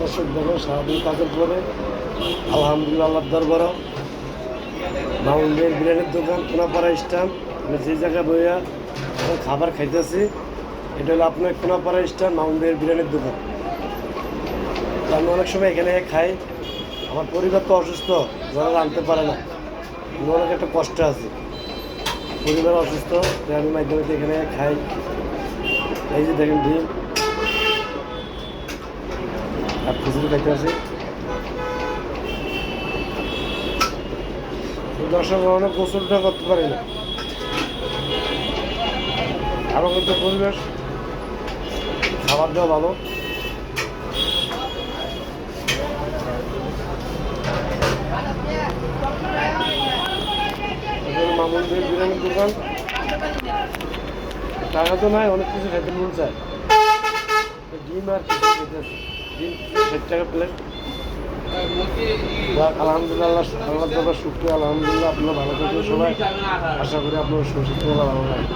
দর্শক দেখো সারাদিন কাজের পরে আলহামদুলিল্লাহ আল্লাহর দরবার মাউন্টের বিরিয়ানির দোকান কোনাপাড়া স্ট্যান্ড। আমি যে জায়গায় বইয়া এখন খাবার খাইতেছি এটা হলো আপনার কোনাপাড়া স্ট্যান্ড মাউন্টের বিরিয়ানির দোকান। তো আমি অনেক সময় এখানে খাই। আমার পরিবার তো অসুস্থ, যারা আনতে পারে না, অনেক একটা কষ্ট আছে, পরিবার অসুস্থ, তাই আমি মাধ্যমে এখানে খাই। এই যে দেখেন ডিম আর খিচুড়ি খাইতে আছে। দর্শক অনেক গোসলটা করতে পারি না, আরও কিন্তু পরিবেশ খাবার দেওয়া ভালো। মামুনদের বিরিয়ানির দোকান, টাকা তো নাই, অনেক কিছু খাইতে মন চায়। ডিম আর কিছু খেতে আছে, ডিম 60 টাকা প্লেট। আলহামদুলিল্লাহ আল্লাহ শুক্রিয়া, আলহামদুলিল্লাহ আপনারা ভালো থাকবেন সবাই। আশা করি আপনার সুস্থ ভালো লাগে।